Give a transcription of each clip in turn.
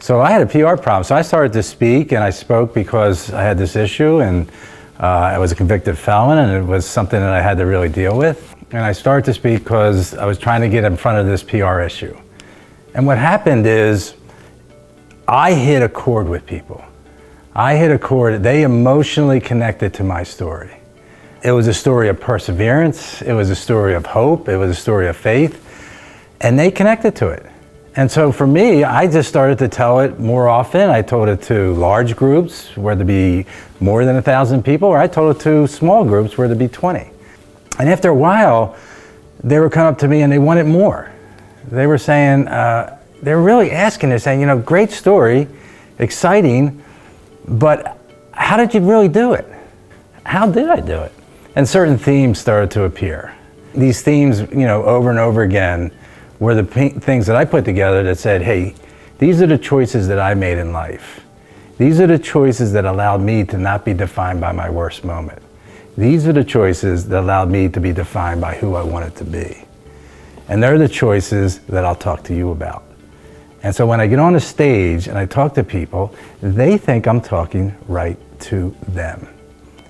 So I had a PR problem. So I started to speak, and I spoke because I had this issue, and I was a convicted felon, and it was something that I had to really deal with. And I started to speak because I was trying to get in front of this PR issue. And what happened is I hit a chord with people. I hit a chord. They emotionally connected to my story. It was a story of perseverance. It was a story of hope. It was a story of faith. And they connected to it. And so for me, I just started to tell it more often. I told it to large groups where there'd be more than 1,000 people, or I told it to small groups where there'd be 20. And after a while, they were coming up to me and they wanted more. They were saying, they were really asking, they're saying, you know, great story, exciting, but how did you really do it? How did I do it? And certain themes started to appear. These themes, you know, over and over again, were the things that I put together that said, hey, these are the choices that I made in life. These are the choices that allowed me to not be defined by my worst moment. These are the choices that allowed me to be defined by who I wanted to be. And they're the choices that I'll talk to you about. And so when I get on the stage and I talk to people, they think I'm talking right to them.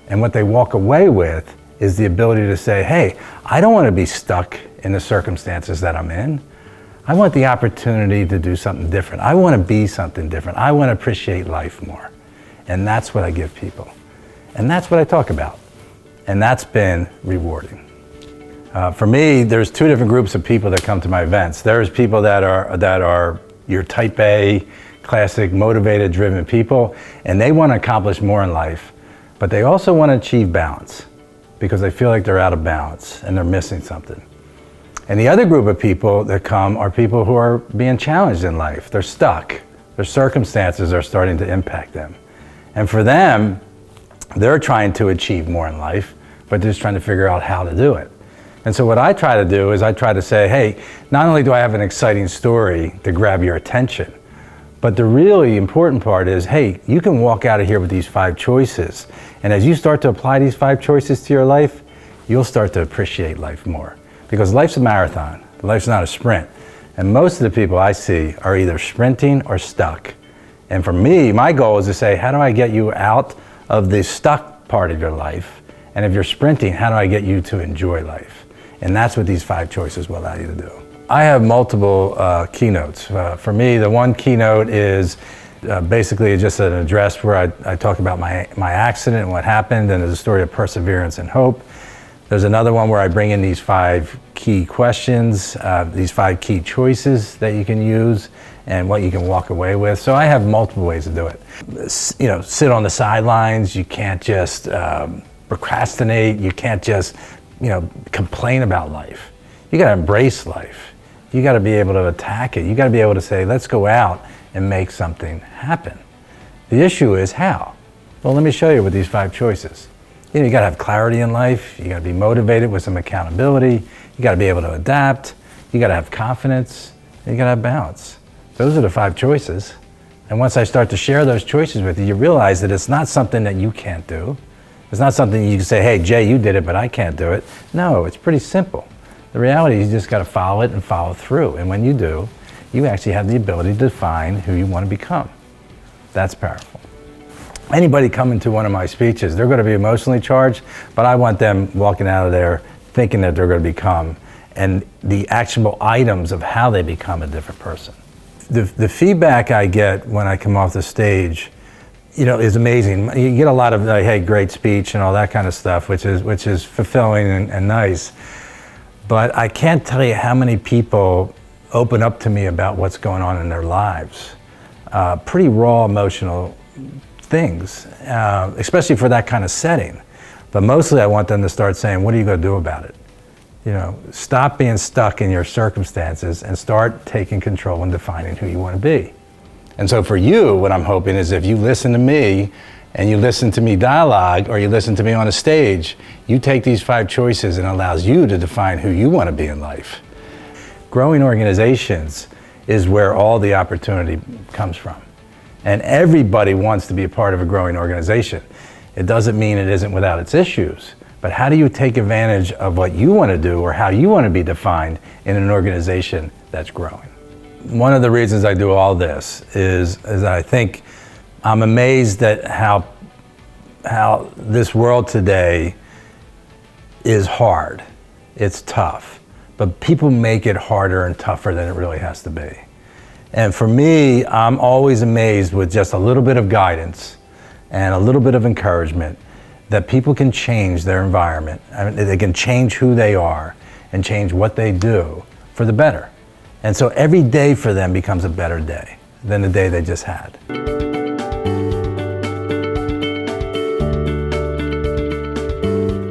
And what they walk away with is the ability to say, hey, I don't want to be stuck in the circumstances that I'm in. I want the opportunity to do something different. I want to be something different. I want to appreciate life more. And that's what I give people. And that's what I talk about. And that's been rewarding. For me, there's two different groups of people that come to my events. There's people that are your type A, classic, motivated, driven people, and they want to accomplish more in life, but they also want to achieve balance because they feel like they're out of balance and they're missing something. And the other group of people that come are people who are being challenged in life. They're stuck. Their circumstances are starting to impact them. And for them, they're trying to achieve more in life, but they're just trying to figure out how to do it. And so what I try to do is I try to say, hey, not only do I have an exciting story to grab your attention, but the really important part is, hey, you can walk out of here with these 5 choices. And as you start to apply these 5 choices to your life, you'll start to appreciate life more. Because life's a marathon, life's not a sprint. And most of the people I see are either sprinting or stuck. And for me, my goal is to say, how do I get you out of the stuck part of your life? And if you're sprinting, how do I get you to enjoy life? And that's what these 5 choices will allow you to do. I have multiple keynotes. For me, the one keynote is basically just an address where I talk about my accident and what happened, and there's a story of perseverance and hope. There's another one where I bring in these 5 key questions, these 5 key choices that you can use and what you can walk away with. So I have multiple ways to do it. You know, sit on the sidelines. You can't just procrastinate. You can't just, you know, complain about life. You got to embrace life. You got to be able to attack it. You got to be able to say, let's go out and make something happen. The issue is how. Well, let me show you with these 5 choices. You know, you got to have clarity in life. You got to be motivated with some accountability. You got to be able to adapt. You got to have confidence. And you got to have balance. Those are the 5 choices. And once I start to share those choices with you, you realize that it's not something that you can't do. It's not something you can say, hey, Jay, you did it, but I can't do it. No, it's pretty simple. The reality is you just got to follow it and follow through. And when you do, you actually have the ability to define who you want to become. That's powerful. Anybody coming to one of my speeches, they're going to be emotionally charged, but I want them walking out of there thinking that they're going to become, and the actionable items of how they become a different person. The feedback I get when I come off the stage, you know, is amazing. You get a lot of, hey, great speech and all that kind of stuff, which is fulfilling and nice. But I can't tell you how many people open up to me about what's going on in their lives. Pretty raw emotional things, especially for that kind of setting. But mostly I want them to start saying, what are you going to do about it? You know, stop being stuck in your circumstances and start taking control and defining who you want to be. And so for you, what I'm hoping is if you listen to me and you listen to me dialogue or you listen to me on a stage, you take these 5 choices and it allows you to define who you want to be in life. Growing organizations is where all the opportunity comes from. And everybody wants to be a part of a growing organization. It doesn't mean it isn't without its issues, but how do you take advantage of what you want to do or how you want to be defined in an organization that's growing? one of the reasons I do all this is I think I'm amazed at how this world today is hard. It's tough, but people make it harder and tougher than it really has to be. And for me, I'm always amazed with just a little bit of guidance and a little bit of encouragement that people can change their environment. I mean, they can change who they are and change what they do for the better. And so every day for them becomes a better day than the day they just had.